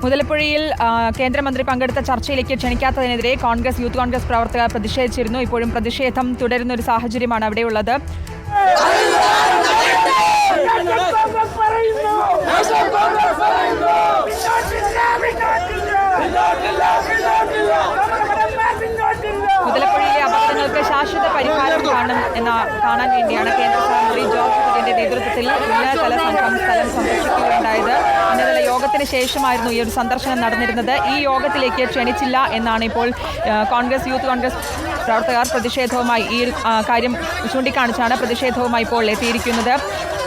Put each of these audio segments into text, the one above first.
മുതലപ്പുഴയിൽ കേന്ദ്രമന്ത്രി പങ്കെടുത്ത ചർച്ചയിലേക്ക് ക്ഷണിക്കാത്തതിനെതിരെ യൂത്ത് കോൺഗ്രസ് പ്രവർത്തകർ പ്രതിഷേധിച്ചിരുന്നു. ഇപ്പോഴും പ്രതിഷേധം തുടരുന്ന ഒരു സാഹചര്യമാണ് അവിടെയുള്ളത്. മുതലപ്പുഴയിലെ അപകടങ്ങൾക്ക് ശാശ്വത പരിഹാരം കാണാൻ വേണ്ടിയാണ് കേന്ദ്ര സഹമന്ത്രി ജോർജ് കുര്യന്റെ നേതൃത്വത്തിൽ ഉന്നതതല സംഘം സ്ഥലം സന്ദർശിക്കുകയുണ്ടായത്. ഉന്നതതല യോഗത്തിന് ശേഷമായിരുന്നു ഈ ഒരു സന്ദർശനം നടന്നിരുന്നത്. ഈ യോഗത്തിലേക്ക് ക്ഷണിച്ചില്ല എന്നാണ് ഇപ്പോൾ യൂത്ത് കോൺഗ്രസ് പ്രവർത്തകർ പ്രതിഷേധവുമായി ഈ കാര്യം ചൂണ്ടിക്കാണിച്ചാണ് പ്രതിഷേധവുമായി ഇപ്പോൾ എത്തിയിരിക്കുന്നത്.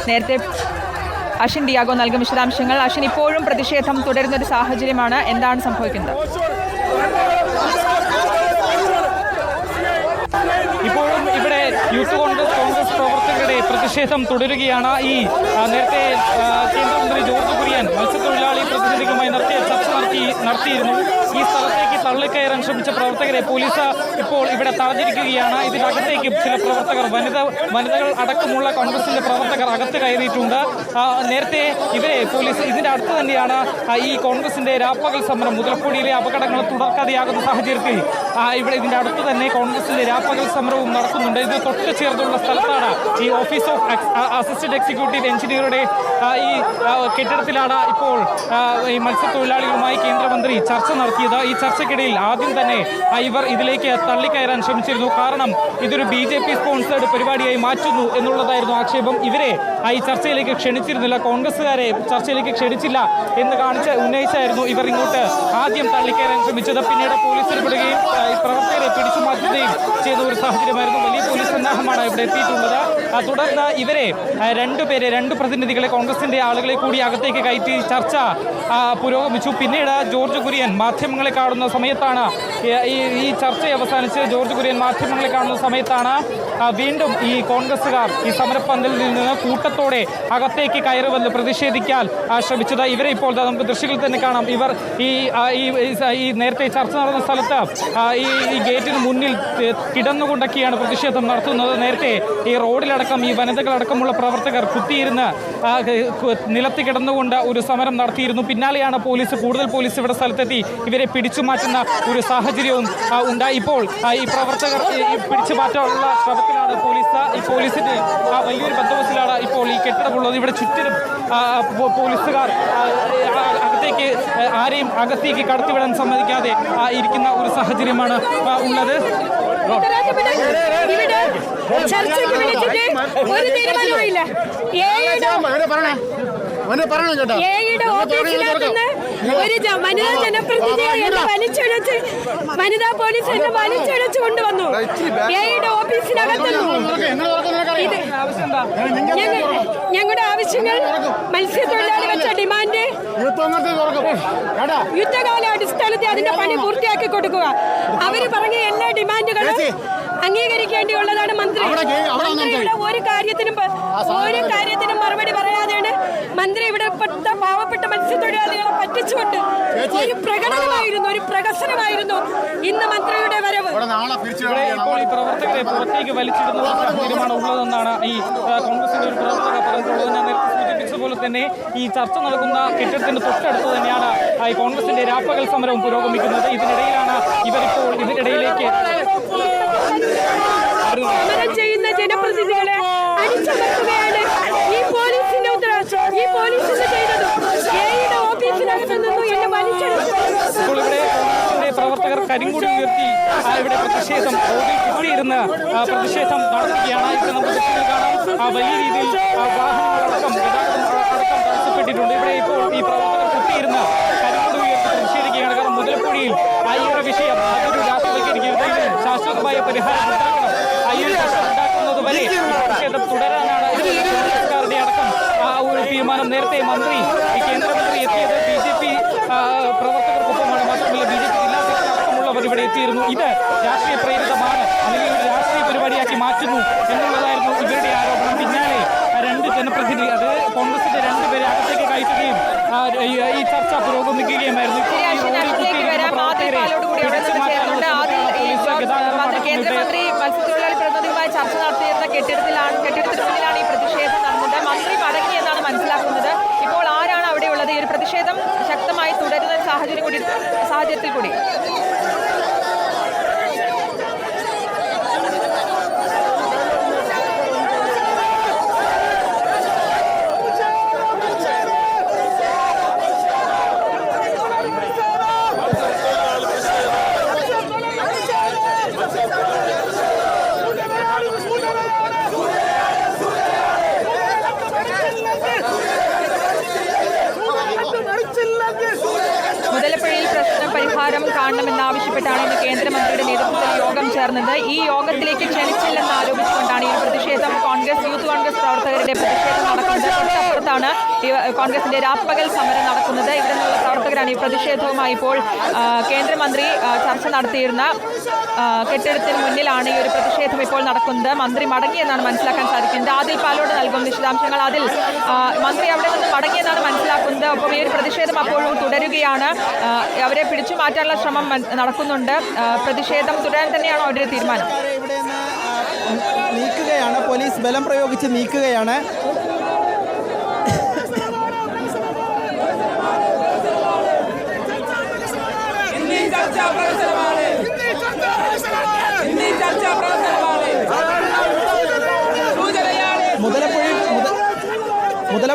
നേരത്തെ അശ്വിൻ ഡിയാഗോ നൽകും വിശദാംശങ്ങൾ. അശ്വിൻ, ഇപ്പോഴും പ്രതിഷേധം തുടരുന്നൊരു സാഹചര്യമാണ്. എന്താണ് സംഭവിക്കുന്നത്? ഇപ്പോഴും ഇവിടെ യൂത്ത് കോൺഗ്രസ് പ്രവർത്തകരുടെ പ്രതിഷേധം തുടരുകയാണ്. ഈ നേരത്തെ കേന്ദ്രമന്ത്രി ജോർജ് കുര്യൻ മത്സ്യത്തൊഴിലാളി പ്രതിനിധികളുമായി നടത്തിയിരുന്നു. ഈ സ്ഥലത്തേക്ക് തള്ളിക്കയറാൻ ശ്രമിച്ച പ്രവർത്തകരെ പോലീസ് ഇപ്പോൾ ഇവിടെ തടഞ്ഞിരിക്കുകയാണ്. ഇതിനകത്തേക്ക് ചില പ്രവർത്തകർ വനിതകൾ അടക്കമുള്ള കോൺഗ്രസിന്റെ പ്രവർത്തകർ അകത്ത് കയറിയിട്ടുണ്ട്. നേരത്തെ ഇവരെ പോലീസ് ഇതിന്റെ അടുത്ത് തന്നെയാണ് ഈ കോൺഗ്രസിന്റെ രാപ്പകൽ സമരം മുതലപ്പുഴയിലെ അപകടങ്ങൾ തുടർക്കഥയാകുന്ന സാഹചര്യത്തിൽ ഇവിടെ ഇതിന്റെ അടുത്ത് തന്നെ കോൺഗ്രസിന്റെ രാപ്പകൽ സമരവും നടക്കുന്നുണ്ട്. ഇത് തൊട്ട് ചേർന്നുള്ള സ്ഥലത്താണ് ഈ ഓഫീസ് ഓഫ് അസിസ്റ്റന്റ് എക്സിക്യൂട്ടീവ് എഞ്ചിനീയറുടെ ഈ കെട്ടിടത്തിലാണ് ഇപ്പോൾ ഈ മത്സ്യത്തൊഴിലാളികളുമായി കേന്ദ്രമന്ത്രി ചർച്ച നടത്തിയത്. ഈ ചർച്ചയ്ക്കിടയിൽ ആദ്യം തന്നെ ഇവർ ഇതിലേക്ക് തള്ളിക്കയറാൻ ശ്രമിച്ചിരുന്നു. കാരണം ഇതൊരു BJP സ്പോൺസേഡ് പരിപാടിയായി മാറ്റുന്നു എന്നുള്ളതായിരുന്നു ആക്ഷേപം. ഇവരെ ഈ ചർച്ചയിലേക്ക് ക്ഷണിച്ചിരുന്നില്ല, കോൺഗ്രസുകാരെ ചർച്ചയിലേക്ക് ക്ഷണിച്ചില്ല എന്ന് ഉന്നയിച്ചായിരുന്നു ഇവർ ഇങ്ങോട്ട് ആദ്യം തള്ളിക്കയറാൻ ശ്രമിച്ചത്. പിന്നീട് പോലീസ് ഇടപെടുകയും പ്രവർത്തകരെ പിടിച്ചു മാറ്റുകയും ചെയ്ത ഒരു സാഹചര്യമായിരുന്നു. വലിയ പോലീസ് സന്നാഹമാണ് ഇവിടെ എത്തിയിട്ടുള്ളത്. തുടർന്ന് ഇവരെ രണ്ട് പ്രതിനിധികളെ, കോൺഗ്രസിന്റെ ആളുകളെ കൂടി അകത്തേക്ക് കയറ്റി ചർച്ച പുരോഗമിച്ചു. പിന്നീട് ജോർജ് കുര്യൻ മാധ്യമങ്ങളെ കാണുന്ന സമയത്താണ് ഈ ചർച്ച അവസാനിച്ച് ജോർജ് കുര്യൻ മാധ്യമങ്ങളെ കാണുന്ന സമയത്താണ് വീണ്ടും ഈ കോൺഗ്രസുകാർ ഈ സമരപ്പന്തലിൽ നിന്ന് കൂട്ടത്തോടെ അകത്തേക്ക് കയറി വന്ന് പ്രതിഷേധിക്കാൻ ശ്രമിച്ചത്. ഇവരെ ഇപ്പോൾ നമുക്ക് ദൃശ്യങ്ങളിൽ തന്നെ കാണാം. ഇവർ ഈ നേരത്തെ ചർച്ച നടന്ന സ്ഥലത്ത് ഈ ഗേറ്റിന് മുന്നിൽ കിടന്നുകൊണ്ടൊക്കെയാണ് പ്രതിഷേധം നടത്തുന്നത്. നേരത്തെ ഈ റോഡിലടക്കം ഈ വനിതകളടക്കമുള്ള പ്രവർത്തകർ കുത്തിയിരുന്ന് നിലത്ത് കിടന്നുകൊണ്ട് ഒരു സമരം നടത്തിയിരുന്നു. പിന്നാലെയാണ് കൂടുതൽ പോലീസ് ഇവിടെ സ്ഥലത്തെത്തി ഇവരെ പിടിച്ചു മാറ്റുന്ന ഒരു സാഹചര്യവും ഉണ്ടായി. ഇപ്പോൾ ഈ പ്രവർത്തകർ പിടിച്ചു മാറ്റാനുള്ള ശ്രമത്തിലാണ് പോലീസ്. ഈ പോലീസിന്റെ വലിയൊരു ബന്ദോബസ്തിലാണ് ഇപ്പോൾ ഈ കെട്ടിടമുള്ളത്. ഇവിടെ ചുറ്റിലും പോലീസുകാർ ആരെയും അകത്തേക്ക് കടത്തിവിടാൻ സമ്മതിക്കാതെ ഇരിക്കുന്ന ഒരു സാഹചര്യമാണ് ഉള്ളത്. ചർച്ചയ്ക്ക് വിളിച്ചിട്ട് ഒരു തീരുമാനമില്ല. എയുടെ ഓഫീസിനകത്തുനിന്ന് ഒരു വനിതാ ജനപ്രതിനിധിയെ വലിച്ചിഴച്ച് വനിതാ പോലീസ് എന്നെ വലിച്ചിഴച്ച് കൊണ്ടുവന്നു. എയുടെ ഓഫീസിനകത്തുനിന്ന് ഞങ്ങളുടെ ആവശ്യങ്ങൾ മത്സ്യത്തൊഴിലാളി വെച്ച ഡിമാൻഡ് യുദ്ധകാല അടിസ്ഥാനത്തിൽ അതിന്റെ പണി പൂർത്തിയാക്കി കൊടുക്കുക. അവര് പറഞ്ഞ എല്ലാ ഡിമാൻഡുകളും അംഗീകരിക്കേണ്ടിയുള്ളതാണ്. മന്ത്രിയുടെ ഒരു കാര്യത്തിനും മറുപടി പറയാതെയാണ് മന്ത്രി ഇവിടെ പാവപ്പെട്ട മത്സ്യത്തൊഴിലാളികളെ പറ്റിച്ചുകൊണ്ട് ഒരു പ്രകടനമായിരുന്നു, ഒരു പ്രകസനമായിരുന്നു ഇന്ന് മന്ത്രിയുടെ വരവ്. ഇപ്പോൾ ഈ പ്രവർത്തകരെ പുറത്തേക്ക് വലിച്ചിടുന്ന സാഹചര്യമാണ് ഉള്ളതെന്നാണ് ഈ കോൺഗ്രസിന്റെ ഒരു പ്രവർത്തക പറഞ്ഞിട്ടുള്ളത്. ഞാൻ നേരത്തെ സൂചിപ്പിച്ച പോലെ തന്നെ ഈ ചർച്ച നടക്കുന്ന കെട്ടിടത്തിന്റെ തൊട്ടടുത്ത് തന്നെയാണ് ഈ കോൺഗ്രസിന്റെ രാപ്പകൽ സമരവും പുരോഗമിക്കുന്നത്. ഇതിനിടയിലാണ് ഇവരിപ്പോൾ ഇതിനിടയിലേക്ക് സമരം ചെയ്യുന്ന ജനപ്രതിനിധികളെ അടിച്ചമർത്തുകയാണ് ഈ പോലീസിന്റെ ഉത്തരവാദിത്വം. ഈ പോലീസിന്റെ ചെയ്തത് എയുടെ ഓഫീസിനകത്ത് നിന്നും എന്നെ വലിച്ചെടുത്തു. ഇപ്പോൾ ഇവിടെ കോൺഗ്രസിന്റെ പ്രവർത്തകർ കരിങ്കൊടി ഉയർത്തി ഇവിടെ പ്രതിഷേധം റോഡിൽ കുത്തിയിരുന്ന് പ്രതിഷേധം നടത്തുകയാണ്. ഇവിടെ നമുക്ക് കാണാം വലിയ രീതിയിൽ വാഹനങ്ങളടക്കം ഗതാഗതം തടസ്സപ്പെട്ടിട്ടുണ്ട്. ഇവിടെ ഇപ്പോൾ ഈ പ്രവർത്തകർ കുത്തിയിരുന്ന് കരിങ്കൊടി ഉയർത്തി പ്രതിഷേധിക്കുകയാണ്. കാരണം മുതലപ്പുഴയിൽ ഈ ഒരു വിഷയം അതൊരു രാഷ്ട്രീയവൽക്കരിക്കരുത്, ശാശ്വതമായ പരിഹാരം ഉണ്ടാക്കണം. ഈ ഒരു പ്രശ്നം ഉണ്ടാക്കുന്നത് വരെ പ്രതിഷേധം തുടരാനാണ് കോൺഗ്രസുകാരുടെ അടക്കം ഒരു തീരുമാനം. നേരത്തെ കേന്ദ്രമന്ത്രി എത്തിയത് BJP പ്രവർത്തകർക്കൊപ്പമാണ്. മാത്രമല്ല BJP ജില്ലാ സെക്രട്ടറി അടക്കമുള്ളവർ ഇവിടെ എത്തിയിരുന്നു. ഇത് രാഷ്ട്രീയ പ്രേരിതമാണ്, അല്ലെങ്കിൽ ഒരു രാഷ്ട്രീയ പരിപാടിയാക്കി മാറ്റുന്നു എന്നുള്ളതായിരുന്നു ഇവരുടെ ആരോപണം. പിന്നാലെ ജനപ്രതിനിധി കോൺഗ്രസിന്റെ രണ്ടുപേരെ അകത്തേക്ക് കയറ്റുകയും ഈ ചർച്ച പുരോഗമിക്കുകയുമായിരുന്നു. കേന്ദ്രമന്ത്രി മത്സ്യത്തൊഴിലാളി പ്രതിനിധിയുമായി ചർച്ച നടത്തിയിരുന്ന കെട്ടിടത്തിന് മുന്നിലാണ് ഈ പ്രതിഷേധം നടന്നത്. മന്ത്രി മടങ്ങി എന്നാണ് മനസ്സിലാക്കുന്നത്. ഇപ്പോൾ ആരാണ് അവിടെയുള്ളത്? ഈ ഒരു പ്രതിഷേധം ശക്തമായി തുടരുന്ന സാഹചര്യത്തിൽ കൂടി മുതലപ്പുഴയിൽ പ്രശ്നം പരിഹാരം കാണണമെന്നാവശ്യപ്പെട്ടാണ് ഇന്ന് കേന്ദ്രമന്ത്രിയുടെ നേതൃത്വത്തിൽ യോഗം ചേർന്നത്. ഈ യോഗത്തിലേക്ക് ക്ഷണിച്ചില്ലെന്ന് ആരോപിച്ചുകൊണ്ടാണ് ഈ പ്രതിഷേധം യൂത്ത് കോൺഗ്രസ് പ്രവർത്തകരുടെ പ്രതിഷേധം നടക്കുന്നത്. തൊട്ടപ്പുറത്താണ് കോൺഗ്രസിന്റെ രാപ്പകൽ സമരം നടക്കുന്നത്. ഇവിടെ നിന്നുള്ള പ്രവർത്തകരാണ് ഈ പ്രതിഷേധവുമായി ഇപ്പോൾ കേന്ദ്രമന്ത്രി ചർച്ച നടത്തിയിരുന്ന കെട്ടിടത്തിന് മുന്നിലാണ് ഈ ഒരു പ്രതിഷേധം ഇപ്പോൾ നടക്കുന്നത്. മന്ത്രി മടങ്ങിയെന്നാണ് മനസ്സിലാക്കാൻ സാധിക്കുന്നത്. ആദിൽ പാലോട് നൽകും വിശദാംശങ്ങൾ. അതിൽ മന്ത്രി അവിടെ നിന്ന് മടങ്ങിയെന്നാണ് മനസ്സിലാക്കുന്നത്. ഒപ്പം ഈ ഒരു പ്രതിഷേധം അപ്പോഴും തുടരുകയാണ്. അവരെ പിടിച്ചു മാറ്റാനുള്ള ശ്രമം നടക്കുന്നുണ്ട്. പ്രതിഷേധം തുടരാൻ തന്നെയാണോ അവരുടെ തീരുമാനം? ഇവിടെ നീക്കുകയാണ്, പോലീസ് ബലം പ്രയോഗിച്ച് നീക്കുകയാണ്.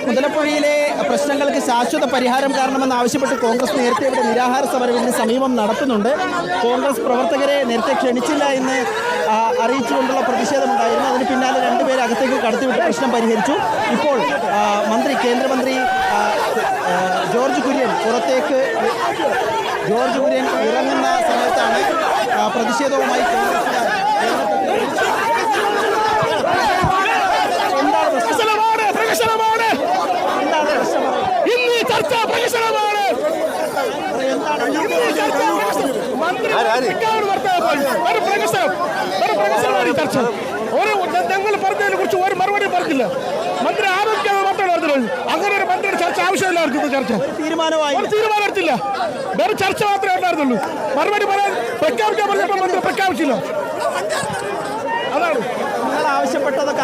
മുതലപ്പുഴയിലെ പ്രശ്നങ്ങൾക്ക് ശാശ്വത പരിഹാരം കാരണമെന്നാവശ്യപ്പെട്ട് കോൺഗ്രസ് നേരത്തെ ഇവിടെ നിരാഹാര സമരത്തിന് സമീപം നടത്തുന്നുണ്ട്. കോൺഗ്രസ് പ്രവർത്തകരെ നേരത്തെ ക്ഷണിച്ചില്ല എന്ന് അറിയിച്ചുകൊണ്ടുള്ള പ്രതിഷേധമുണ്ടായിരുന്നു. അതിന് പിന്നാലെ രണ്ടുപേരെ അകത്തേക്ക് കടത്തിവിട്ട് പ്രശ്നം പരിഹരിച്ചു. ഇപ്പോൾ കേന്ദ്രമന്ത്രി ജോർജ് കുര്യൻ ഇറങ്ങുന്ന സമയത്താണ് പ്രതിഷേധവുമായി കോൺഗ്രസ് ഞങ്ങൾ പറഞ്ഞതിനെ കുറിച്ച് ഒരു മറുപടി പറഞ്ഞില്ല. മന്ത്രി ആരോഗ്യമാണ് മാത്രമേ പറഞ്ഞത്. അങ്ങനെ ഒരു മന്ത്രിയുടെ ചർച്ച ആവശ്യമില്ലായിരുന്നു. ചർച്ച തീരുമാനം എടുത്തില്ല. വേറെ ചർച്ച മാത്രമേ ഉണ്ടായിരുന്നുള്ളൂ. മറുപടി പറയാൻ പ്രഖ്യാപിക്കാൻ പറഞ്ഞപ്പോൾ മന്ത്രി പ്രഖ്യാപിച്ചില്ല. അതാണ് ആവശ്യപ്പെട്ടതൊക്കെ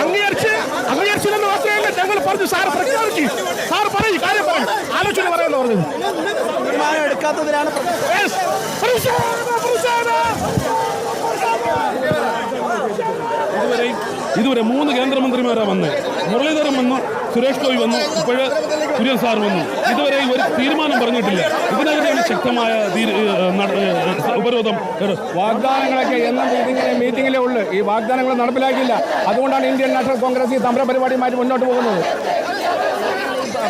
അംഗീകരിച്ചില്ലെന്ന് മാത്രമല്ല, ഞങ്ങൾ പറഞ്ഞു സാർ പ്രഖ്യാപിച്ചു. സാർ പറയും, കാര്യം പറയും, ആലോചന പറയാമെന്ന് പറഞ്ഞത്. തീരുമാനം എടുക്കാത്തതിനാണ് ഇതുവരെ 3 കേന്ദ്രമന്ത്രിമാരാണ് വന്നത്. മുരളീധരൻ വന്നു, സുരേഷ് ഗോപി വന്നു, ഇപ്പോഴ് കുര്യൻ സാർ വന്നു. ഇതുവരെ ഒരു തീരുമാനം പറഞ്ഞിട്ടില്ല. ഇതിനെതിരെയാണ് ശക്തമായ ഉപരോധം. വാഗ്ദാനങ്ങളൊക്കെ എന്നും ഇതിങ്ങനെ മീറ്റിങ്ങിലേ ഉള്ളൂ. ഈ വാഗ്ദാനങ്ങൾ നടപ്പിലാക്കിയില്ല. അതുകൊണ്ടാണ് ഇന്ത്യൻ നാഷണൽ കോൺഗ്രസ് ഈ സമര പരിപാടിയുമായിട്ട് മുന്നോട്ട് പോകുന്നത്.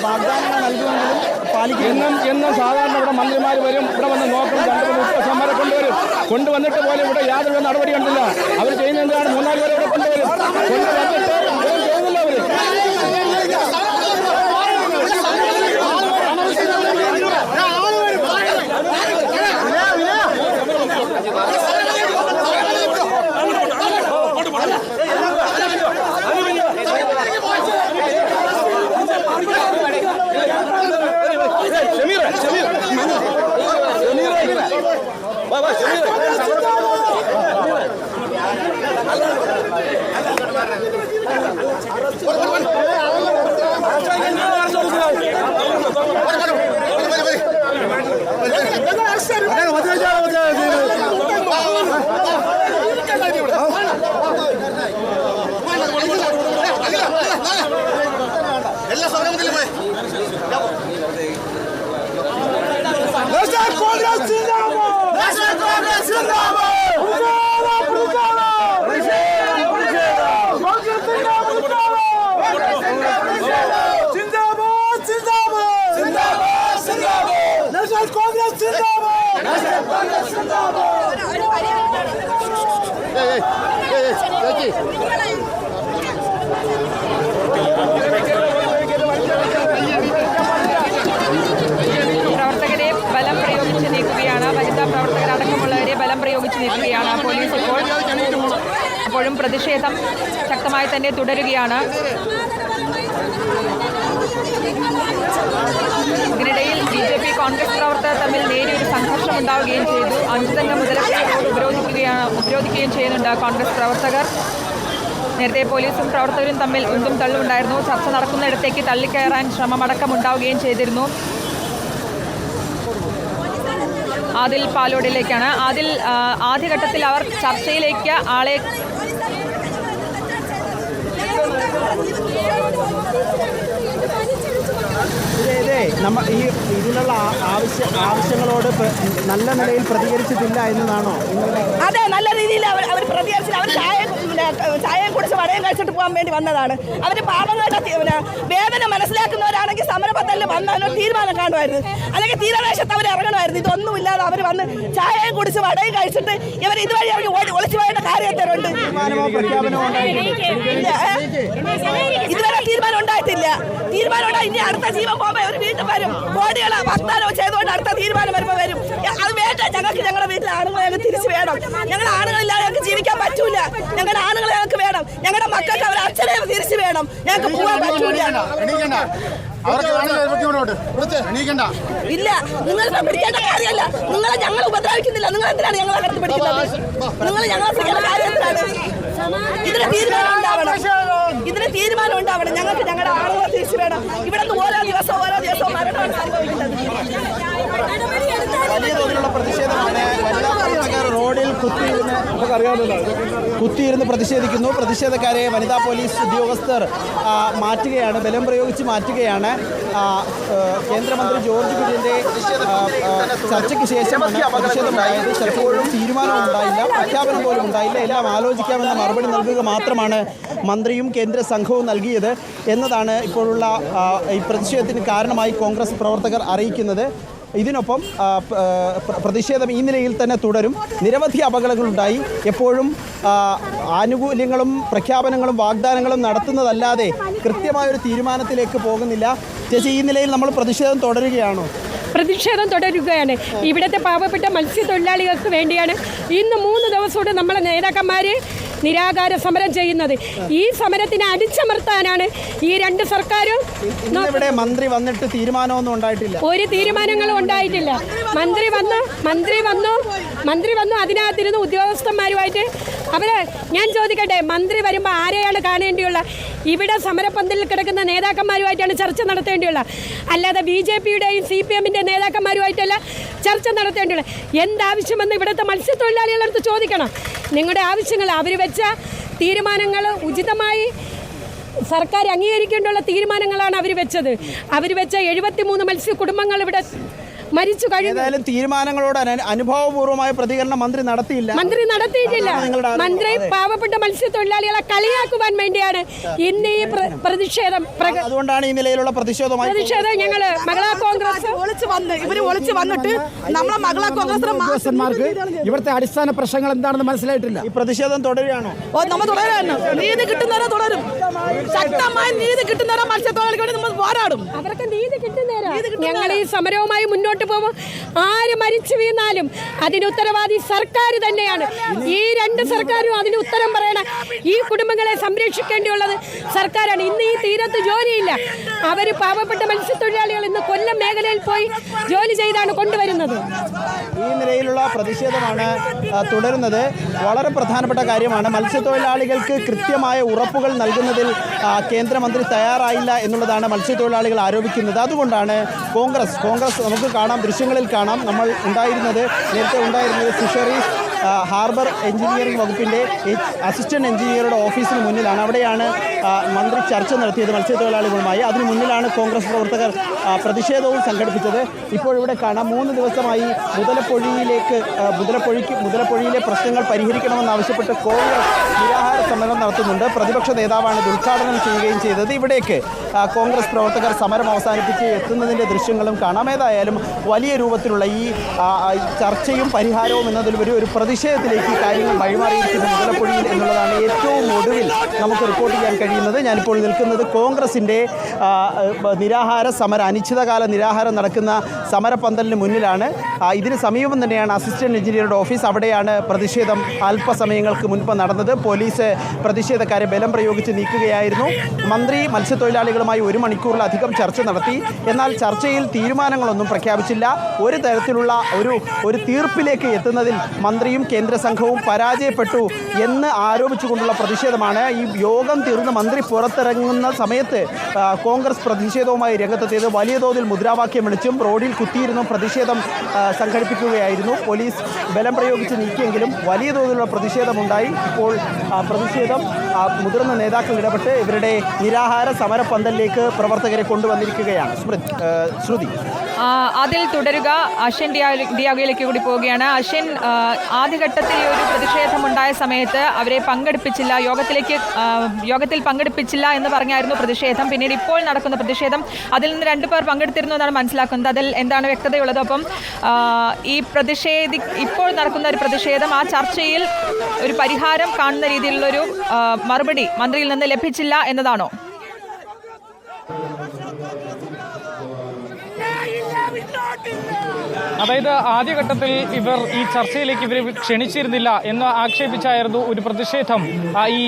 വാഗ്ദാനങ്ങൾ നൽകുമെങ്കിലും എന്നും സാധാരണ ഇവിടെ മന്ത്രിമാർ വരും, ഇവിടെ വന്ന് നോക്കും, 2-3 സമരം കൊണ്ടുവന്നിട്ട് പോലെ ഇവിടെ യാതൊരു നടപടി കണ്ടില്ല. അവർ ചെയ്യുന്ന എന്താണ്? 3-4 പേരെ ഇവിടെ കൊണ്ടുവരും, കൊണ്ടുവന്നിട്ട് ചെയ്യുന്നില്ല അവർ. എല്ലാ സമരത്തിലും പ്രവർത്തകരെ ബലം പ്രയോഗിച്ച് നീക്കുകയാണ്. വനിതാ പ്രവർത്തകരടക്കമുള്ളവരെ ബലം പ്രയോഗിച്ച് നീക്കുകയാണ് പോലീസ്. അപ്പോഴും പ്രതിഷേധം ശക്തമായി തന്നെ തുടരുകയാണ്. ഇതിനിടയിൽ BJP കോൺഗ്രസ് പ്രവർത്തകർ തമ്മിൽ നേരിയൊരു സംഘർഷം ഉണ്ടാവുകയും ചെയ്തു. 5 തങ്ക മുതലപ്പുഴ ഉപരോധിക്കുകയും ചെയ്യുന്നുണ്ട് കോൺഗ്രസ് പ്രവർത്തകർ. നേരത്തെ പോലീസും പ്രവർത്തകരും തമ്മിൽ ഉന്തും തള്ളും ഉണ്ടായിരുന്നു. ചർച്ച നടക്കുന്നിടത്തേക്ക് തള്ളിക്കയറാൻ ശ്രമമടക്കം ഉണ്ടാവുകയും ചെയ്തിരുന്നു. ആദിൽ പാലോടിലേക്കാണ്. ആദ്യഘട്ടത്തിൽ അവർ ചർച്ചയിലേക്ക് ആളെ ഈ ഇതിനുള്ള ആവശ്യങ്ങളോട് നല്ല നിലയിൽ പ്രതികരിച്ചിട്ടില്ല എന്നതാണോ? അതെ, നല്ല രീതിയിൽ അവർ പ്രതികരിച്ചില്ല. അവർ ചായയും കുടിച്ച് വടയും കഴിച്ചിട്ട് പോകാൻ വേണ്ടി വന്നതാണ്. അവർ പാവങ്ങളുടെ വേദന മനസ്സിലാക്കുന്നവരാണെങ്കിൽ സമരപന്തലിൽ വന്ന് അതിനൊരു തീരുമാനം കാണുമായിരുന്നു, അല്ലെങ്കിൽ തീരദേശത്ത് അവർ ഇറങ്ങണമായിരുന്നു. ഇതൊന്നുമില്ലാതെ അവർ വന്ന് ചായയും കുടിച്ച് വടയും കഴിച്ചിട്ട് ഇവർ ഇതുവഴി അവർ ഒളിച്ചു പോയേണ്ട കാര്യത്തിലുണ്ട്. ഇതുവരെ തീരുമാനം ഉണ്ടായിട്ടില്ല. തീരുമാനം ഉണ്ടായി ഇനി അടുത്ത ജീവൻ പോകുമ്പോൾ അവർ വീണ്ടും വരും. കോടികളെ വാഗ്ദാനം ചെയ്തുകൊണ്ട് അടുത്ത തീരുമാനം വരുമ്പോൾ വരും. അത് വേണ്ട, ഞങ്ങൾക്ക് ഞങ്ങളുടെ വീട്ടിലെ ആണുങ്ങളെ തിരിച്ചു വേണം. ഞങ്ങളുടെ ആണുങ്ങളില്ലാതെ ഞങ്ങൾക്ക് ജീവിക്കാൻ പറ്റൂല. ഞങ്ങളുടെ ആണുങ്ങളെ ഞങ്ങൾക്ക് വേണം. ഞങ്ങളുടെ മക്കൾക്ക് അവരുടെ അച്ഛനെ തിരിച്ചു വേണം. ഞങ്ങൾക്ക് പോകാൻ പറ്റൂല. ഇല്ല, നിങ്ങൾ പിടിക്കേണ്ട കാര്യമല്ല. നിങ്ങളെ ഞങ്ങൾ ഉപദ്രവിക്കുന്നില്ല. നിങ്ങൾ എന്തിനാണ് ഞങ്ങളെ കടത്തി പിടിക്കുന്നത്? നിങ്ങൾ ഞങ്ങളെ പിടിക്കേണ്ട കാര്യത്തിലാണ്. ഇതിന് തീരുമാനം ഉണ്ടാവണം. ഞങ്ങൾക്ക് ഞങ്ങളുടെ ആളുകളെ തിരിച്ചു വേണം. ഇവിടെ നിന്ന് ഓരോ ദിവസവും മരണമാണ് സംഭവിക്കുന്നത്. വലിയ തോതിലുള്ള പ്രതിഷേധമാണ്. റോഡിൽ കുത്തിയിരുന്ന് പ്രതിഷേധിക്കുന്നു. പ്രതിഷേധക്കാരെ വനിതാ പോലീസ് ഉദ്യോഗസ്ഥർ മാറ്റുകയാണ്, ബലം പ്രയോഗിച്ച് മാറ്റുകയാണ്. കേന്ദ്രമന്ത്രി ജോർജ് കുര്യൻ്റെ ചർച്ചയ്ക്ക് ശേഷമാണ് പ്രതിഷേധമുണ്ടായത്. ചിലപ്പോഴും തീരുമാനം ഉണ്ടായില്ല, പ്രഖ്യാപനം പോലും ഉണ്ടായില്ല. എല്ലാം ആലോചിക്കാമെന്ന മറുപടി നൽകുക മാത്രമാണ് മന്ത്രിയും കേന്ദ്ര സംഘവും നൽകിയത് എന്നതാണ് ഇപ്പോഴുള്ള ഈ പ്രതിഷേധത്തിന് കാരണമായി കോൺഗ്രസ് പ്രവർത്തകർ അറിയിക്കുന്നത്. ഇതിനൊപ്പം പ്രതിഷേധം ഈ നിലയിൽ തന്നെ തുടരും. നിരവധി അപകടങ്ങളുണ്ടായി. എപ്പോഴും ആനുകൂല്യങ്ങളും പ്രഖ്യാപനങ്ങളും വാഗ്ദാനങ്ങളും നടത്തുന്നതല്ലാതെ കൃത്യമായൊരു തീരുമാനത്തിലേക്ക് പോകുന്നില്ല. ചേച്ചി, ഈ നിലയിൽ നമ്മൾ പ്രതിഷേധം തുടരുകയാണോ? പ്രതിഷേധം തുടരുകയാണ്. ഇവിടുത്തെ പാവപ്പെട്ട മത്സ്യത്തൊഴിലാളികൾക്ക് വേണ്ടിയാണ് ഇന്ന് 3 ദിവസത്തോടെ നമ്മളെ നേതാക്കന്മാർ നിരാകാര സമരം ചെയ്യുന്നത്. ഈ സമരത്തിനെ അടിച്ചമർത്താനാണ് ഈ 2 സർക്കാരും. ഇവിടെ മന്ത്രി വന്നിട്ട് തീരുമാനമൊന്നും ഉണ്ടായിട്ടില്ല. ഒരു തീരുമാനങ്ങളും ഉണ്ടായിട്ടില്ല. മന്ത്രി വന്നു അതിനകത്തിരുന്ന് ഉദ്യോഗസ്ഥന്മാരുമായിട്ട് ഞാൻ ചോദിക്കട്ടെ, മന്ത്രി വരുമ്പോൾ ആരെയാണ് കാണേണ്ടിയുള്ള? ഇവിടെ സമരപന്തലിൽ കിടക്കുന്ന നേതാക്കന്മാരുമായിട്ടാണ് ചർച്ച നടത്തേണ്ടിയുള്ള, അല്ലാതെ BJPയുടെയും CPMന്റെ നേതാക്കന്മാരുമായിട്ടല്ല ചർച്ച നടത്തേണ്ടിയുള്ള. എന്താവശ്യമെന്ന് ഇവിടുത്തെ മത്സ്യത്തൊഴിലാളികളുടെ അടുത്ത് ചോദിക്കണം. നിങ്ങളുടെ ആവശ്യങ്ങൾ അവർ വെച്ച തീരുമാനങ്ങൾ ഉചിതമായി സർക്കാർ അംഗീകരിക്കേണ്ടുള്ള തീരുമാനങ്ങളാണ് അവർ വെച്ചത്. അവർ വെച്ച 73 മത്സ്യ കുടുംബങ്ങൾ ഇവിടെ മരിച്ചു കഴിഞ്ഞു. തീരുമാനങ്ങളോട് അനുഭവപൂർവമായ പ്രതികരണം മന്ത്രി നടത്തിയിട്ടില്ല. മന്ത്രി പാവപ്പെട്ട മത്സ്യത്തൊഴിലാളികളെ കളിയാക്കുവാൻ വേണ്ടിയാണ് ഇന്ന് ഈ പ്രതിഷേധം. അതുകൊണ്ടാണ് ഈ നിലയിലുള്ള പ്രതിഷേധം ഞങ്ങൾ മകളാ കോൺഗ്രസ് ഒളിച്ചു വന്നിട്ട് നമ്മളെ മകളാ കോൺഗ്രസിന്റെ ഇവിടുത്തെ അടിസ്ഥാന പ്രശ്നങ്ങൾ എന്താണെന്ന് മനസ്സിലായിട്ടില്ല. ഈ പ്രതിഷേധം തുടരുകയാണോ? നമ്മൾ തുടരാണ്. നീതി കിട്ടുന്നവരെ തുടരും. ശക്തമായ നീതി കിട്ടുന്നവരെ മത്സ്യത്തൊഴിലാളികൾ നമ്മൾ പോരാടും. അവർക്ക് നീതി കിട്ടുന്നവരാ. ഞങ്ങൾ ഈ സമരവുമായി മുന്നോട്ട് പോകുമ്പോൾ ആര് മരിച്ചു വീണാലും അതിന് ഉത്തരവാദി സർക്കാർ തന്നെയാണ്. ഈ 2 സർക്കാരും അതിന് ഉത്തരം പറയണം. ഈ കുടുംബങ്ങളെ സംരക്ഷിക്കേണ്ടിയുള്ളത് സർക്കാരാണ്. ഇന്ന് ഈ തീരത്ത് ജോലിയില്ല. അവർ പാവപ്പെട്ട മത്സ്യത്തൊഴിലാളികൾ ഇന്ന് കൊല്ലം മേഖലയിൽ പോയി ജോലി ചെയ്താണ് കൊണ്ടുവരുന്നത്. ഈ നിലയിലുള്ള പ്രതിഷേധമാണ് തുടരുന്നത്. വളരെ പ്രധാനപ്പെട്ട കാര്യമാണ്. മത്സ്യത്തൊഴിലാളികൾക്ക് കൃത്യമായ ഉറപ്പുകൾ നൽകുന്നതിൽ കേന്ദ്രമന്ത്രി തയ്യാറായില്ല എന്നുള്ളതാണ് മത്സ്യത്തൊഴിലാളികൾ ആരോപിക്കുന്നത്. അതുകൊണ്ടാണ് കോൺഗ്രസ് നമുക്ക് കാണാം, ദൃശ്യങ്ങളിൽ കാണാം, നമ്മൾ നേരത്തെ ഉണ്ടായിരുന്നത് ഫിഷറീസ് ഹാർബർ എഞ്ചിനീയറിംഗ് വകുപ്പിൻ്റെ അസിസ്റ്റന്റ് എഞ്ചിനീയറുടെ ഓഫീസിന് മുന്നിലാണ്. അവിടെയാണ് മന്ത്രി ചർച്ച നടത്തിയത് മത്സ്യത്തൊഴിലാളികളുമായി. അതിനു മുന്നിലാണ് കോൺഗ്രസ് പ്രവർത്തകർ പ്രതിഷേധവും സംഘടിപ്പിച്ചത്. ഇപ്പോൾ ഇവിടെ കാണാം, 3 ദിവസമായി മുതലപ്പൊഴിയിലെ പ്രശ്നങ്ങൾ പരിഹരിക്കണമെന്നാവശ്യപ്പെട്ട് കോൺഗ്രസ് നിരാഹാര സമരം നടത്തുന്നുണ്ട്. പ്രതിപക്ഷ നേതാവാണ് ഇത് ഉദ്ഘാടനം ചെയ്യുകയും ചെയ്തത്. ഇവിടേക്ക് കോൺഗ്രസ് പ്രവർത്തകർ സമരം അവസാനിപ്പിച്ച് എത്തുന്നതിൻ്റെ ദൃശ്യങ്ങളും കാണാം. ഏതായാലും വലിയ രൂപത്തിലുള്ള ഈ ചർച്ചയും പരിഹാരവും എന്നതിലുപരി ഒരു പ്രതിഷേധത്തിലേക്ക് കാര്യങ്ങൾ വഴിമാറിയിരിക്കുന്നു മുതലപ്പൊഴിയിൽ എന്നുള്ളതാണ് ഏറ്റവും ഒടുവിൽ നമുക്ക് റിപ്പോർട്ട് ചെയ്യാൻ കഴിയുന്നത്. ഞാനിപ്പോൾ നിൽക്കുന്നത് കോൺഗ്രസിൻ്റെ അനിശ്ചിതകാല നിരാഹാരം നടക്കുന്ന സമരപന്തലിന് മുന്നിലാണ്. ഇതിന് സമീപം തന്നെയാണ് അസിസ്റ്റന്റ് എഞ്ചിനീയറുടെ ഓഫീസ്. അവിടെയാണ് പ്രതിഷേധം അല്പസമയങ്ങൾക്ക് മുൻപ് നടന്നത്. പോലീസ് പ്രതിഷേധക്കാരെ ബലം പ്രയോഗിച്ച് നീക്കുകയായിരുന്നു. മന്ത്രി മത്സ്യത്തൊഴിലാളികളുമായി 1 മണിക്കൂറിലധികം ചർച്ച നടത്തി. എന്നാൽ ചർച്ചയിൽ തീരുമാനങ്ങളൊന്നും പ്രഖ്യാപിച്ചില്ല. ഒരു തരത്തിലുള്ള ഒരു തീർപ്പിലേക്ക് എത്തുന്നതിൽ മന്ത്രിയും കേന്ദ്ര സംഘവും പരാജയപ്പെട്ടു എന്ന് ആരോപിച്ചുകൊണ്ടുള്ള പ്രതിഷേധമാണ്. ഈ യോഗം തീർന്ന് മന്ത്രി പുറത്തിറങ്ങുന്ന സമയത്ത് കോൺഗ്രസ് പ്രതിഷേധവുമായി രംഗത്തെത്തിയത്. വലിയ തോതിൽ മുദ്രാവാക്യം വിളിച്ചും റോഡിൽ കുത്തിയിരുന്നും പ്രതിഷേധം സംഘടിപ്പിക്കുകയായിരുന്നു. പോലീസ് ബലം പ്രയോഗിച്ച് നീക്കിയെങ്കിലും വലിയ തോതിലുള്ള പ്രതിഷേധമുണ്ടായി. ഇപ്പോൾ പ്രതിഷേധം മുതിർന്ന നേതാക്കൾ ഇടപെട്ട് ഇവരുടെ നിരാഹാര സമരപന്തലിലേക്ക് പ്രവർത്തകരെ കൊണ്ടുവന്നിരിക്കുകയാണ്. ശ്രുതി, അതിൽ തുടരുക. അശ്വിൻ ഡിയാഗോയിലേക്ക് കൂടി പോവുകയാണ്. അശ്വിൻ, ആദ്യഘട്ടത്തിൽ ഈ ഒരു പ്രതിഷേധമുണ്ടായ സമയത്ത് അവരെ പങ്കെടുപ്പിച്ചില്ല, യോഗത്തിൽ പങ്കെടുപ്പിച്ചില്ല എന്ന് പറഞ്ഞായിരുന്നു പ്രതിഷേധം. പിന്നീട് ഇപ്പോൾ നടക്കുന്ന പ്രതിഷേധം, അതിൽ നിന്ന് 2 പേർ പങ്കെടുത്തിരുന്നു എന്നാണ് മനസ്സിലാക്കുന്നത്. അതിൽ എന്താണ് വ്യക്തതയുള്ളത്? അപ്പം ഈ ഇപ്പോൾ നടക്കുന്ന ഒരു പ്രതിഷേധം, ആ ചർച്ചയിൽ ഒരു പരിഹാരം കാണുന്ന രീതിയിലുള്ളൊരു മറുപടി മന്ത്രിയിൽ നിന്ന് ലഭിച്ചില്ല എന്നതാണോ? അതായത് ആദ്യഘട്ടത്തിൽ ഇവർ ഈ ചർച്ചയിലേക്ക് ഇവരെ ക്ഷണിച്ചിരുന്നില്ല എന്ന് ആക്ഷേപിച്ചായിരുന്നു ഒരു പ്രതിഷേധം ഈ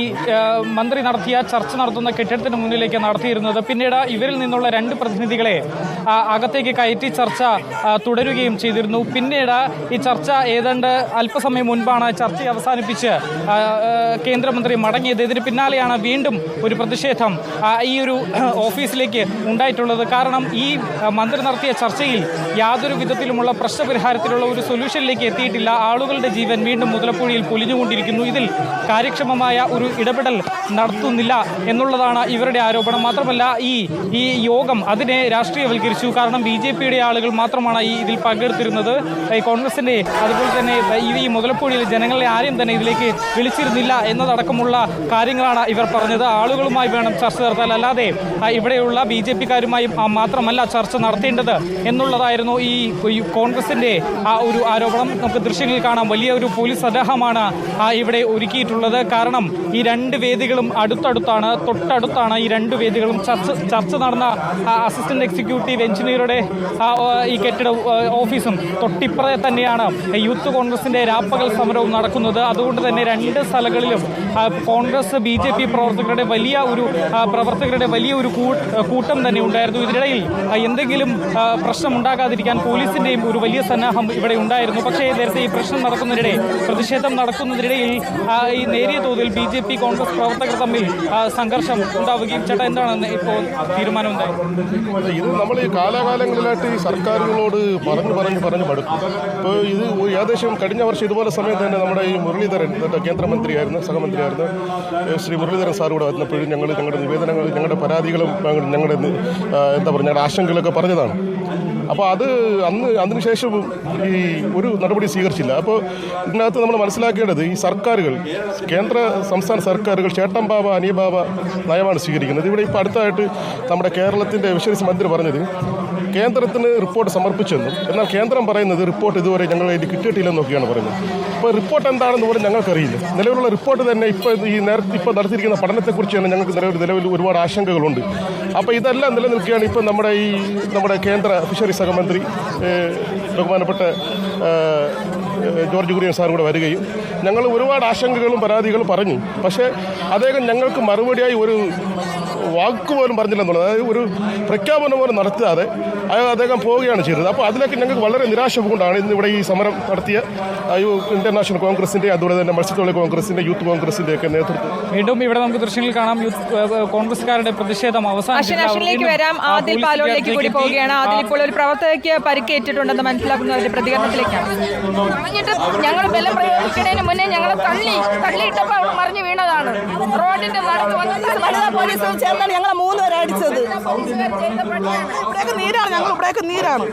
മന്ത്രി നടത്തിയ ചർച്ച നടത്തുന്ന കെട്ടിടത്തിന് മുന്നിലേക്ക് നടത്തിയിരുന്നത്. പിന്നീട് ഇവരിൽ നിന്നുള്ള 2 പ്രതിനിധികളെ അകത്തേക്ക് കയറ്റി ചർച്ച തുടരുകയും ചെയ്തിരുന്നു. പിന്നീട് ഈ ചർച്ച ഏതാണ്ട് അല്പസമയം മുൻപാണ് ചർച്ച അവസാനിപ്പിച്ച് കേന്ദ്രമന്ത്രി മടങ്ങിയത്. ഇതിന് പിന്നാലെയാണ് വീണ്ടും ഒരു പ്രതിഷേധം ഈ ഒരു ഓഫീസിലേക്ക് ഉണ്ടായിട്ടുള്ളത്. കാരണം ഈ മന്ത്രി നടത്തിയ ചർച്ചയിൽ യാതൊരു വിധത്തിലുമുള്ള പ്രശ്നപരിഹാരത്തിലുള്ള ഒരു സൊല്യൂഷനിലേക്ക് എത്തിയിട്ടില്ല. ആളുകളുടെ ജീവൻ വീണ്ടും മുതലപ്പുഴയിൽ പൊലിഞ്ഞുകൊണ്ടിരിക്കുന്നു. ഇതിൽ കാര്യക്ഷമമായ ഒരു ഇടപെടൽ നടത്തുന്നില്ല എന്നുള്ളതാണ് ഇവരുടെ ആരോപണം. മാത്രമല്ല ഈ യോഗം അതിനെ രാഷ്ട്രീയവൽക്കരിച്ചു. കാരണം BJPയുടെ ആളുകൾ മാത്രമാണ് ഇതിൽ പങ്കെടുത്തിരുന്നത്. കോൺഗ്രസിന്റെ അതുപോലെ തന്നെ ഈ മുതലപ്പുഴയിൽ ജനങ്ങളെ ആരെയും തന്നെ ഇതിലേക്ക് വിളിച്ചിരുന്നില്ല എന്നതടക്കമുള്ള കാര്യങ്ങളാണ് ഇവർ പറഞ്ഞത്. ആളുകളുമായി വേണം ചർച്ച നടത്താൻ, അല്ലാതെ ഇവിടെയുള്ള BJPക്കാരുമായി മാത്രമല്ല ചർച്ച നടത്തേണ്ടത് എന്നുള്ളതായിരുന്നു ഈ കോൺഗ്രസിന്റെ ആ ഒരു ആരോപണം. നമുക്ക് ദൃശ്യങ്ങളിൽ കാണാം, വലിയ ഒരു പോലീസ് സന്നാഹമാണ് ഇവിടെ ഒരുക്കിയിട്ടുള്ളത്. കാരണം ഈ 2 വേദികളും അടുത്തടുത്താണ്, തൊട്ടടുത്താണ് ഈ 2 വേദികളും. ചർച്ച നടന്ന അസിസ്റ്റന്റ് എക്സിക്യൂട്ടീവ് എഞ്ചിനീയറുടെ ഈ കെട്ടിട ഓഫീസും തൊട്ടിപ്പുറത്തെ തന്നെയാണ് യൂത്ത് കോൺഗ്രസിന്റെ രാപ്പകൽ സമരവും നടക്കുന്നത്. അതുകൊണ്ട് തന്നെ 2 സ്ഥലങ്ങളിലും കോൺഗ്രസ് BJP പ്രവർത്തകരുടെ വലിയ ഒരു കൂട്ടം തന്നെ ഉണ്ടായിരുന്നു. ഇതിനിടയിൽ എന്തെങ്കിലും പ്രശ്നമുണ്ടാകാതിരിക്കാൻ പോലീസിന്റെയും ഒരു വലിയ സന്നാഹം ഇവിടെ ഉണ്ടായിരുന്നു. പക്ഷേ നേരത്തെ ഈ പ്രതിഷേധം നടക്കുന്നതിനിടയിൽ ഈ നേരിയ തോതിൽ BJP കോൺഗ്രസ് പ്രവർത്തകർ തമ്മിൽ സംഘർഷം ഉണ്ടാവുകയും. ചേട്ടാ, എന്താണ് ഇപ്പോൾ തീരുമാനം ഉണ്ടായത്? ഇത് നമ്മൾ ഈ കാലാകാലങ്ങളിലായിട്ട് ഈ സർക്കാരുകളോട് പറഞ്ഞു മടുക്കും. ഇപ്പോൾ ഇത് ഏകദേശം കഴിഞ്ഞ വർഷം ഇതുപോലെ സമയത്ത് തന്നെ നമ്മുടെ ഈ മുരളീധരൻ കേന്ദ്രമന്ത്രിയായിരുന്നു, സഹമന്ത്രിയായിരുന്നു ശ്രീ മുരളീധരൻ സാർ ഇവിടെ വന്നപ്പോഴും ഞങ്ങളുടെ നിവേദനങ്ങൾ, ഞങ്ങളുടെ പരാതികളും ഞങ്ങളുടെ ഞങ്ങളുടെ ആശങ്കകളൊക്കെ പറഞ്ഞതാണ്. അപ്പോൾ അതിനുശേഷവും ഈ ഒരു നടപടി സ്വീകരിച്ചില്ല. അപ്പോൾ ഇതിനകത്ത് നമ്മൾ മനസ്സിലാക്കേണ്ടത് ഈ സർക്കാരുകൾ, കേന്ദ്ര സംസ്ഥാന സർക്കാരുകൾ ചേട്ടൻ ബാബ അനിയബാബ നയമാണ് സ്വീകരിക്കുന്നത്. ഇവിടെ ഇപ്പോൾ അടുത്തായിട്ട് നമ്മുടെ കേരളത്തിൻ്റെ ഫിഷറീസ് മന്ത്രി പറഞ്ഞത് കേന്ദ്രത്തിന് റിപ്പോർട്ട് സമർപ്പിച്ചെന്നും, എന്നാൽ കേന്ദ്രം പറയുന്നത് റിപ്പോർട്ട് ഇതുവരെ ഞങ്ങൾ ഇത് കിട്ടിയിട്ടില്ലെന്നൊക്കെയാണ് പറയുന്നത്. ഇപ്പോൾ റിപ്പോർട്ട് എന്താണെന്ന് പോലും ഞങ്ങൾക്കറിയില്ല. നിലവിലുള്ള റിപ്പോർട്ട് തന്നെ ഇപ്പോൾ നടത്തിയിരിക്കുന്ന പഠനത്തെക്കുറിച്ച് തന്നെ ഞങ്ങൾക്ക് നിലവിൽ ഒരുപാട് ആശങ്കകളുണ്ട്. അപ്പോൾ ഇതെല്ലാം നിലനിൽക്കുകയാണ്. ഇപ്പോൾ നമ്മുടെ കേന്ദ്ര ഫിഷറീസ് സഹമന്ത്രി ബഹുമാനപ്പെട്ട ജോർജ് കുര്യൻ സാർ കൂടെ വരികയും ഞങ്ങൾ ഒരുപാട് ആശങ്കകളും പരാതികളും പറഞ്ഞു. പക്ഷേ അദ്ദേഹം ഞങ്ങൾക്ക് മറുപടിയായി ഒരു വാക്ക് പോലും പറഞ്ഞില്ലെന്നുള്ളത്, അതായത് ഒരു പ്രഖ്യാപനം പോലും നടത്താതെ അദ്ദേഹം പോവുകയാണ് ചെയ്തത്. അപ്പോൾ അതിലൊക്കെ ഞങ്ങൾക്ക് വളരെ നിരാശ കൊണ്ടാണ് ഇന്ന് ഇവിടെ ഈ സമരം നടത്തിയ ഇന്റർനാഷണൽ കോൺഗ്രസിന്റെ, അതുപോലെ തന്നെ മത്സ്യത്തൊഴിലാളി കോൺഗ്രസിന്റെ, യൂത്ത് കോൺഗ്രസിന്റെ ഒക്കെ നേതൃത്വം. വീണ്ടും ഇവിടെ നമുക്ക് ദൃശ്യങ്ങളിൽ കാണാം കോൺഗ്രസ്സുകാരുടെ പ്രതിഷേധം അവസാനിച്ചിലേക്ക് വരാം. ആദിൽ പാലോളിലേക്ക് കൂടി പോവുകയാണ്. അതിൽ ഇപ്പോൾ ഒരു പ്രവർത്തകയ്ക്ക് പരിക്കേറ്റിട്ടുണ്ടെന്ന് മനസ്സിലാക്കുന്നവരുടെ പ്രതികരണത്തിലേക്കാണ്. ഞങ്ങൾ ബലം പ്രയോഗിക്കുന്നതിന് മുന്നേ ഞങ്ങൾ തള്ളിയിട്ടപ്പോൾ അവൾ മറിഞ്ഞു വീണതാണ്. റോഡിന്റെ പോലീസ് ചേർന്നാണ് ഞങ്ങളെ 3 പേരെ അടിച്ചത്. ഇവിടെയൊക്കെ നീരാണ്, ഞങ്ങൾ ഇവിടെയൊക്കെ നീരാണ്.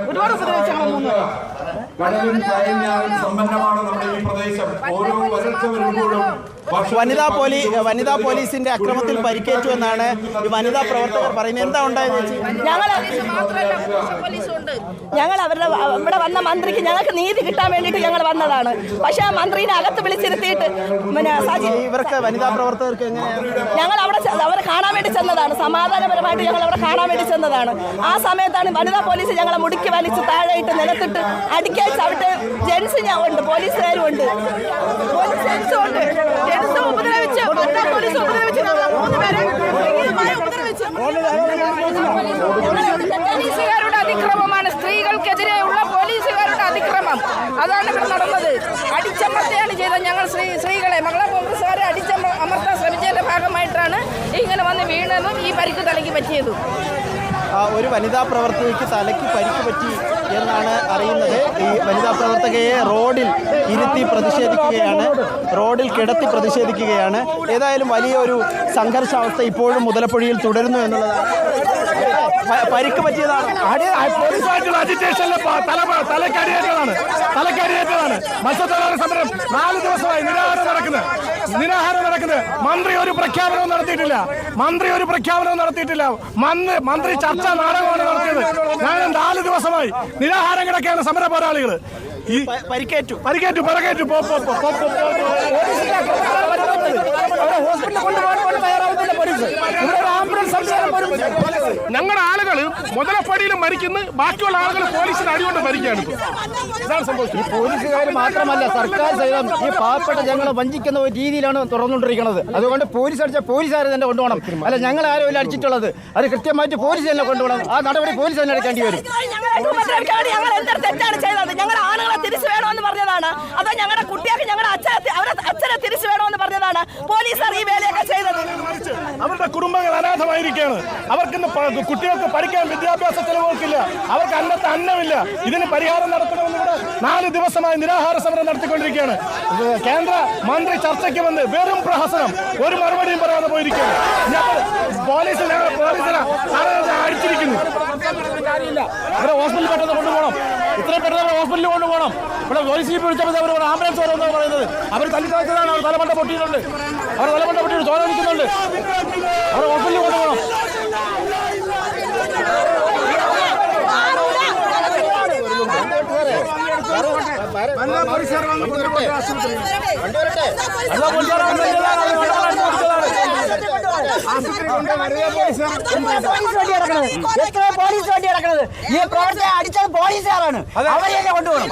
ഒരുപാട് ഉപദ്രവിച്ചു ഞങ്ങൾ 3 പേരെ. വനിതാ പോലീസിന്റെ അക്രമത്തിൽ പരിക്കേറ്റു എന്നാണ് ഈ വനിതാ പ്രവർത്തകർ പറയുന്നത്. എന്താ ഉണ്ടായത് ചേച്ചി? ഞങ്ങൾ അവരുടെ ഇവിടെ വന്ന മന്ത്രിക്ക് ഞങ്ങൾക്ക് നീതി കിട്ടാൻ വേണ്ടിയിട്ട് ഞങ്ങൾ വന്നതാണ്. പക്ഷെ ആ മന്ത്രിനെ അകത്ത് വിളിച്ചിരുത്തിയിട്ട് ഇവർക്ക് വനിതാ പ്രവർത്തകർക്ക് ഞങ്ങൾ അവരെ കാണാൻ വേണ്ടി ചെന്നതാണ്. സമാധാനപരമായിട്ട് ഞങ്ങൾ അവിടെ കാണാൻ വേണ്ടി ചെന്നതാണ്. ആ സമയത്താണ് വനിതാ പോലീസ് ഞങ്ങളെ മുടുക്കി വലിച്ച് താഴെയിട്ട് നിലത്തിട്ട് അടിക്കാൻ ചവിട്ട്. ജെൻസ് ഉണ്ട്, പോലീസുകാരും ഉണ്ട്, പോലീസുകാരുടെ അതിക്രമമാണ്, സ്ത്രീകൾക്കെതിരെയുള്ള പോലീസുകാരുടെ അതിക്രമം. അതാണ് അല്ലാതെ ഞങ്ങൾ സ്ത്രീകളെ മകളെ കോൺഗ്രസ്സുകാരെ അമർത്താൻ ശ്രമിച്ചതിൻ്റെ ഭാഗമായിട്ടാണ് ഇങ്ങനെ വന്ന് വീണതും ഈ പരിക്ക് തലയ്ക്ക് പറ്റിയതും. ഒരു വനിതാ പ്രവർത്തകയ്ക്ക് തലയ്ക്ക് പരിക്ക് പറ്റി എന്നാണ് അറിയുന്നത്. ഈ വനിതാ പ്രവർത്തകയെ റോഡിൽ ഇരുത്തി പ്രതിഷേധിക്കുകയാണ്, റോഡിൽ കിടത്തി പ്രതിഷേധിക്കുകയാണ്. ഏതായാലും വലിയൊരു സംഘർഷാവസ്ഥ ഇപ്പോഴും മുതലപ്പുഴയിൽ തുടരുന്നു എന്നുള്ളതാണ്. പരിക്ക് പറ്റിയതാണ്. പോലീസുമായിട്ടുള്ള അജിറ്റേഷനിൽ തലക്കടിയേറ്റതാണ്. മത്സ്യത്തൊഴിലാളി സമരം 4 ദിവസമായി നിരാഹാരം നടക്കുന്നത്. മന്ത്രി ഒരു പ്രഖ്യാപനവും നടത്തിയിട്ടില്ല. മന്ത്രി ചർച്ച നാടകമാണ് നടത്തിയത്. ഞാൻ 4 ദിവസമായി നിരാഹാരം കിടക്കുകയാണ് സമര പോരാളികൾ. ഈ പരിക്കേറ്റു. ഞങ്ങളുടെ ആളുകൾ മുതലപ്പടിയിലും മരിക്കുന്നു, ബാക്കിയുള്ള ആളുകൾ പോലീസിന് അടികൊണ്ട് മരിക്കുകയാണ്. ഇതാണ് സംഭവിച്ചത്. ഈ പോലീസുകാർ മാത്രമല്ല, സർക്കാർ സഹിതം ഈ പാവപ്പെട്ട ജനങ്ങളെ വഞ്ചിക്കുന്ന ഒരു രീതിയിലാണ് തുറന്നുകൊണ്ടിരിക്കുന്നത്. അതുകൊണ്ട് പോലീസ് അടിച്ച പോലീസുകാരെ തന്നെ കൊണ്ടുപോകണം. അല്ല, ഞങ്ങൾ ആരും ഇല്ല അടിച്ചിട്ടുള്ളത്. അത് കൃത്യമായിട്ട് പോലീസ് തന്നെ കൊണ്ടുപോകണം. ആ നടപടി പോലീസ് തന്നെ എടുക്കേണ്ടി വരും. ഞങ്ങൾ എന്തൊരു തെറ്റാണ് ചെയ്തത്? ഞങ്ങളുടെ ആളുകളെ തിരിച്ചു വേണമെന്ന് പറഞ്ഞതാണ്. അതോ ഞങ്ങളുടെ കുട്ടികൾക്ക് ഞങ്ങളുടെ അച്ഛനെ തിരിച്ചു വേണമെന്ന് പറഞ്ഞതാണ് പോലീസുകാർ ഈ വേലയൊക്കെ ചെയ്തത്? അവരുടെ കുടുംബങ്ങൾ അനാഥമായിരിക്കുകയാണ്. അവർക്ക് കുട്ടികൾക്ക് പഠിക്കാൻ വിദ്യാഭ്യാസ ചെലവുകൾക്കില്ല. അവർക്ക് അന്നമില്ല. ഇതിന് പരിഹാരം നടത്തണമെന്ന് ഇവിടെ 4 ദിവസമായി നിരാഹാര സമരം നടത്തിക്കൊണ്ടിരിക്കുകയാണ്. കേന്ദ്ര മന്ത്രി ചർച്ചയ്ക്ക് വന്ന് വെറും പ്രഹസനം, ഒരു മറുപടിയും പറയാതെ പോയിരിക്കുകയാണ്. പോലീസിനെ അടിച്ചിരിക്കുന്നു. ഇവിടെ ഹോസ്പിറ്റലിൽ പെട്ടെന്ന് കൊണ്ടുപോകണം. ഇത്രയും പെട്ടെന്ന് ഹോസ്പിറ്റലിൽ കൊണ്ടുപോകണം. ഇവിടെ പോലീസ് ജീപ്പ് വിളിച്ചപ്പോൾ അവർ ആംബുലൻസ് വരുമെന്നാണ് പറയുന്നത്. അവർ തല്ലിത്താഴ്ചതാണ്. അവർ തലമണ്ട പൊട്ടിയിട്ടുണ്ട്. ചോര അടിക്കുന്നുണ്ട്. അവർ ഹോസ്പിറ്റലിൽ കൊണ്ടുപോകണം. എത്ര പോലീസ് വണ്ടി കിടക്കുന്നത്? ഈ പ്രവർത്തനം അടിച്ചത് പോലീസുകാരാണ്. അവരെ കൊണ്ടുപോകണം.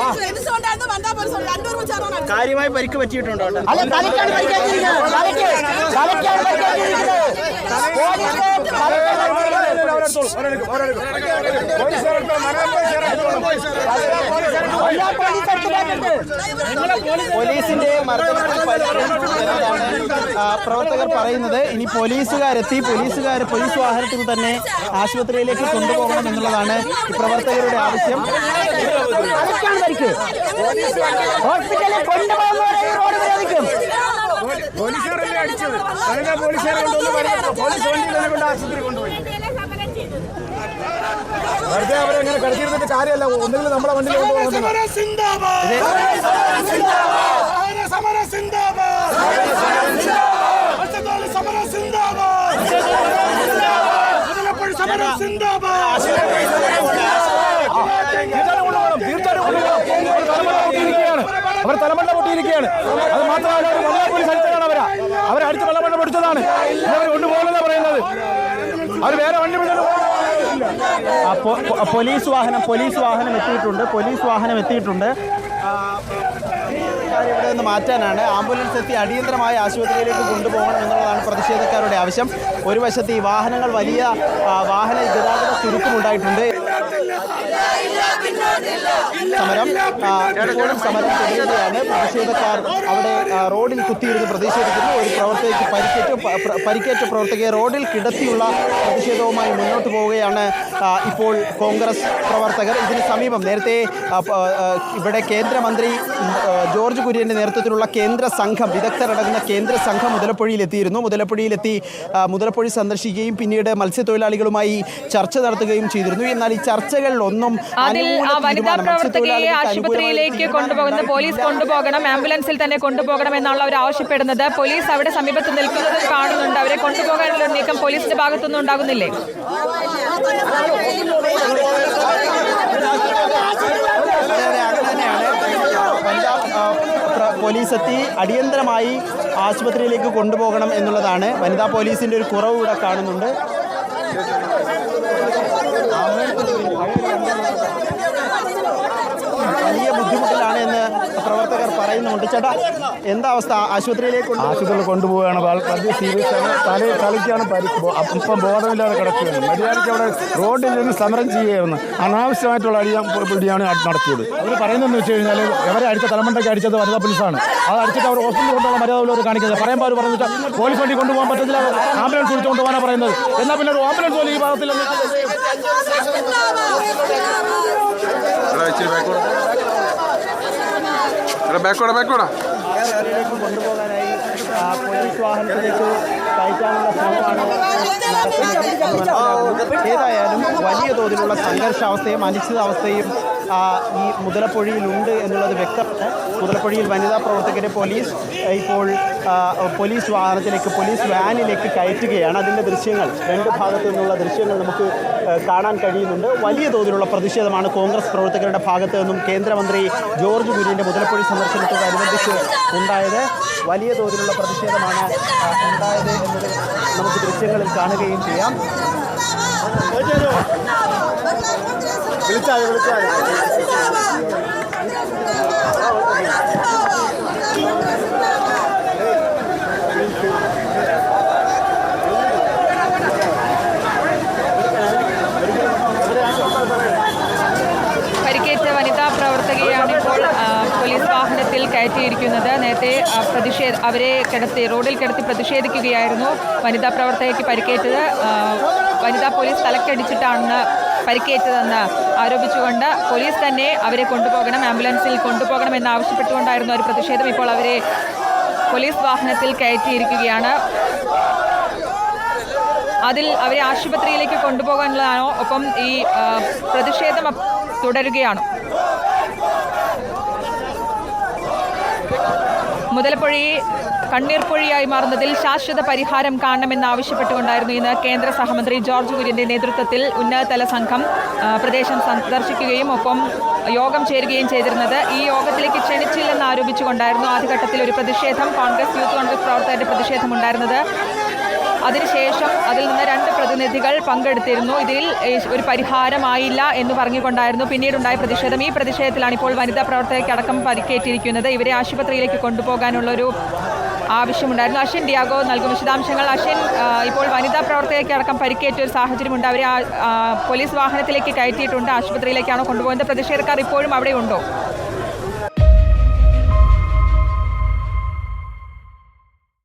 കാര്യമായി പരിക്ക് പറ്റിയിട്ടുണ്ടോ? അല്ല, തലയ്ക്കാണ് പരിക്കേറ്റിരിക്കുന്നത്. തലയ്ക്കാണ് പരിക്കേറ്റിരിക്കുന്നത്. പോലീസിന്റെ മർദ്ദനത്തിൽ പരിക്കേറ്റതാണ് പ്രവർത്തകർ പറയുന്നത്. ഇനി പോലീസ് വാഹനത്തിൽ തന്നെ ആശുപത്രിയിലേക്ക് കൊണ്ടുപോകണം എന്നുള്ളതാണ് ഈ പ്രവർത്തകരുടെ ആവശ്യം. ഹോസ്പിറ്റലിൽ കൊണ്ടുപോകും. പോലീസുകാരല്ലേ അടിച്ചത്? പോലീസുകാരെ പോലീസ് വണ്ടിയിൽ കൊണ്ട് ആശുപത്രി കൊണ്ടുപോയി. വെറുതെ അവരെങ്ങനെ കിടത്തിയിരുന്നിട്ട് കാര്യമല്ല. ഒന്നെങ്കിലും നമ്മളെ വണ്ടിയിൽ കൊണ്ടുപോകുന്നത്. അവർ തലമണ്ട പൊട്ടിയിരിക്കുകയാണ്. അത് മാത്രമല്ല, അവർ വെള്ളപ്പൊടി സ്ഥലത്താണ്. അവരെ അടിച്ച് വെള്ളമണ്ട പൊടിച്ചതാണ്. അവർ കൊണ്ടുപോകുന്നതാണ് പറയുന്നത്. അവർ വേറെ വണ്ടി പോലീസ് വാഹനം എത്തിയിട്ടുണ്ട്. ഇവിടെ നിന്ന് മാറ്റാനാണ്. ആംബുലൻസ് എത്തി അടിയന്തരമായ ആശുപത്രിയിലേക്ക് കൊണ്ടുപോകണം എന്നുള്ളതാണ് പ്രതിഷേധക്കാരുടെ ആവശ്യം. ഒരു വശത്ത് ഈ വാഹനങ്ങൾ വലിയ വാഹന ഗതാഗത ചുരുക്കമുണ്ടായിട്ടുണ്ട്. ഇപ്പോഴും സമരം തുടരുകയാണ്. പ്രതിഷേധക്കാർ അവിടെ റോഡിൽ കുത്തിയിരുന്ന് പ്രതിഷേധിക്കുന്നു. ഒരു പ്രവർത്തകയ്ക്ക് പരിക്കേറ്റ പ്രവർത്തകയെ റോഡിൽ കിടത്തിയുള്ള പ്രതിഷേധവുമായി മുന്നോട്ട് പോവുകയാണ് ഇപ്പോൾ കോൺഗ്രസ് പ്രവർത്തകർ. ഇതിന് സമീപം നേരത്തെ ഇവിടെ കേന്ദ്രമന്ത്രി ജോർജ് കുര്യൻ്റെ നേതൃത്വത്തിലുള്ള കേന്ദ്ര സംഘം, വിദഗ്ധരടങ്ങുന്ന കേന്ദ്ര സംഘം മുതലപ്പുഴയിലെത്തിയിരുന്നു. മുതലപ്പുഴ സന്ദർശിക്കുകയും പിന്നീട് മത്സ്യത്തൊഴിലാളികളുമായി ചർച്ച നടത്തുകയും ചെയ്തിരുന്നു. എന്നാൽ ഈ ചർച്ചകളിലൊന്നും വനിതാ പ്രവർത്തകയെ ആശുപത്രിയിലേക്ക് കൊണ്ടുപോകുന്നത് പോലീസ് കൊണ്ടുപോകണം, ആംബുലൻസിൽ തന്നെ കൊണ്ടുപോകണം എന്നുള്ള അവർ ആവശ്യപ്പെടുന്നത്. പോലീസ് അവിടെ സമീപത്ത് നിൽക്കുന്നത് കാണുന്നുണ്ട്. അവരെ കൊണ്ടുപോകാനുള്ള നീക്കം പോലീസിന്റെ ഭാഗത്തുനിന്നും ഉണ്ടാകുന്നില്ലേ? പോലീസ് എത്തി അടിയന്തരമായി ആശുപത്രിയിലേക്ക് കൊണ്ടുപോകണം എന്നുള്ളതാണ്. വനിതാ പോലീസിന്റെ ഒരു കുറവ് ഇവിടെ കാണുന്നുണ്ട്. വലിയ ബുദ്ധിമുട്ടിലാണ് എന്ന് പ്രവർത്തകർ പറയുന്നുണ്ട്. ചേട്ടാ എന്താ അവസ്ഥ? ആശുപത്രിയിലേക്ക് കൊണ്ടുപോവുകയാണ്. വലിയ സീരിയസ് ആണ്. തലയ്ക്കാണ് ഇപ്പം ബോധമില്ലാതെ കിടക്കുകയാണ്. മര്യാദയ്ക്ക് അവിടെ റോഡിൽ നിന്ന് സമരം ചെയ്യുകയായിരുന്നു. അനാവശ്യമായിട്ടുള്ള പിടിയാണ് നടത്തിയത്. അവർ പറയുന്നതെന്ന് വെച്ച് കഴിഞ്ഞാൽ അവരെ അടിച്ച തലമണ്ടയ്ക്ക് അടിച്ചത് വനിതാ പോലീസാണ്. അത് അടിച്ചിട്ട് അവർ ഹോസ്പിറ്റലിൽ കൊണ്ടുള്ള മര്യാദ കാണിക്കുന്നത്. പറയുമ്പോൾ അവർ പറഞ്ഞിട്ട് പോലീസ് വണ്ടി കൊണ്ടുപോകാൻ പറ്റത്തില്ല, ആംബുലൻസ് വിളിച്ചു കൊണ്ടുപോകാനാണ് പറയുന്നത്. എന്നാൽ പിന്നെ ഒരു ആംബുലൻസ് പോലും ഈ ഭാഗത്തിൽ കൊണ്ടുപോകാനായി പോലീസ് വാഹനത്തിലേക്ക് കയറ്റാനുള്ള ശ്രമമാണ് നടത്തുന്നത്. ഏതായാലും വലിയ തോതിലുള്ള സംഘർഷാവസ്ഥയും അനിശ്ചിതാവസ്ഥയും ഈ മുതലപ്പൊഴിയിലുണ്ട് എന്നുള്ളത് വ്യക്തമാണ്. മുതലപ്പൊഴിയിൽ വനിതാ പ്രവർത്തകരെ പോലീസ് ഇപ്പോൾ പോലീസ് വാഹനത്തിലേക്ക്, പോലീസ് വാനിലേക്ക് കയറ്റുകയാണ്. അതിൻ്റെ ദൃശ്യങ്ങൾ, രണ്ട് ഭാഗത്തു നിന്നുള്ള ദൃശ്യങ്ങൾ നമുക്ക് കാണാൻ കഴിയുന്നുണ്ട്. വലിയ തോതിലുള്ള പ്രതിഷേധമാണ് കോൺഗ്രസ് പ്രവർത്തകരുടെ ഭാഗത്തു നിന്നും കേന്ദ്രമന്ത്രി ജോർജ് കുര്യൻ്റെ മുതലപ്പൊഴി സന്ദർശനത്തോടനുബന്ധിച്ച് ഉണ്ടായത്. വലിയ തോതിലുള്ള പ്രതിഷേധമാണ് ഉണ്ടായത് എന്നത് നമുക്ക് ദൃശ്യങ്ങളിൽ കാണുകയും ചെയ്യാം. വിളിച്ചാൽ പരിക്കേറ്റ വനിതാ പ്രവർത്തകയാണ് ഇപ്പോൾ പോലീസ് വാഹനത്തിൽ കയറ്റിയിരിക്കുന്നത്. നേരത്തെ അവരെ റോഡിൽ കിടത്തി പ്രതിഷേധിക്കുകയായിരുന്നു. വനിതാ പ്രവർത്തകയ്ക്ക് പരിക്കേറ്റത് വനിതാ പോലീസ് തലക്കടിച്ചിട്ടാണ് പരിക്കേറ്റതെന്ന് ആരോപിച്ചുകൊണ്ട് പോലീസ് തന്നെ അവരെ കൊണ്ടുപോകണം, ആംബുലൻസിൽ കൊണ്ടുപോകണം എന്നാവശ്യപ്പെട്ടുകൊണ്ടായിരുന്നു ഒരു പ്രതിഷേധം. ഇപ്പോൾ അവരെ പോലീസ് വാഹനത്തിൽ കയറ്റിയിരിക്കുകയാണ്. അതിൽ അവരെ ആശുപത്രിയിലേക്ക് കൊണ്ടുപോകാനുള്ളതാണോ, ഒപ്പം ഈ പ്രതിഷേധം തുടരുകയാണോ? മുതലപ്പൊഴി കണ്ണീർപ്പൊഴിയായി മാറുന്നതിൽ ശാശ്വത പരിഹാരം കാണണമെന്നാവശ്യപ്പെട്ടുകൊണ്ടായിരുന്നു ഇന്ന് കേന്ദ്ര സഹമന്ത്രി ജോർജ് കുര്യൻ്റെ നേതൃത്വത്തിൽ ഉന്നതതല സംഘം പ്രദേശം സന്ദർശിക്കുകയും ഒപ്പം യോഗം ചേരുകയും ചെയ്തിരുന്നത്. ഈ യോഗത്തിലേക്ക് ക്ഷണിച്ചില്ലെന്ന് ആരോപിച്ചുകൊണ്ടായിരുന്നു ആദ്യഘട്ടത്തിൽ ഒരു പ്രതിഷേധം, യൂത്ത് കോൺഗ്രസ് പ്രവർത്തകരുടെ പ്രതിഷേധമുണ്ടായിരുന്നത്. അതിനുശേഷം അതിൽ നിന്ന് 2 പ്രതിനിധികൾ പങ്കെടുത്തിരുന്നു. ഇതിൽ ഒരു പരിഹാരമായില്ല എന്ന് പറഞ്ഞുകൊണ്ടായിരുന്നു പിന്നീടുണ്ടായ പ്രതിഷേധം. ഈ പ്രതിഷേധത്തിലാണ് ഇപ്പോൾ വനിതാ പ്രവർത്തകയ്ക്കടക്കം പരിക്കേറ്റിരിക്കുന്നത്. ഇവരെ ആശുപത്രിയിലേക്ക് കൊണ്ടുപോകാനുള്ളൊരു ആവശ്യമുണ്ടായിരുന്നു. അശ്വിൻ ഡിയാഗോ നൽകും വിശദാംശങ്ങൾ. അശ്വിൻ, ഇപ്പോൾ വനിതാ പ്രവർത്തകയ്ക്കടക്കം പരിക്കേറ്റ ഒരു സാഹചര്യമുണ്ട്. അവരെ പോലീസ് വാഹനത്തിലേക്ക് കയറ്റിയിട്ടുണ്ട്. ആശുപത്രിയിലേക്കാണോ കൊണ്ടുപോകുന്നത്? പ്രതിഷേധക്കാർ ഇപ്പോഴും അവിടെ ഉണ്ടോ?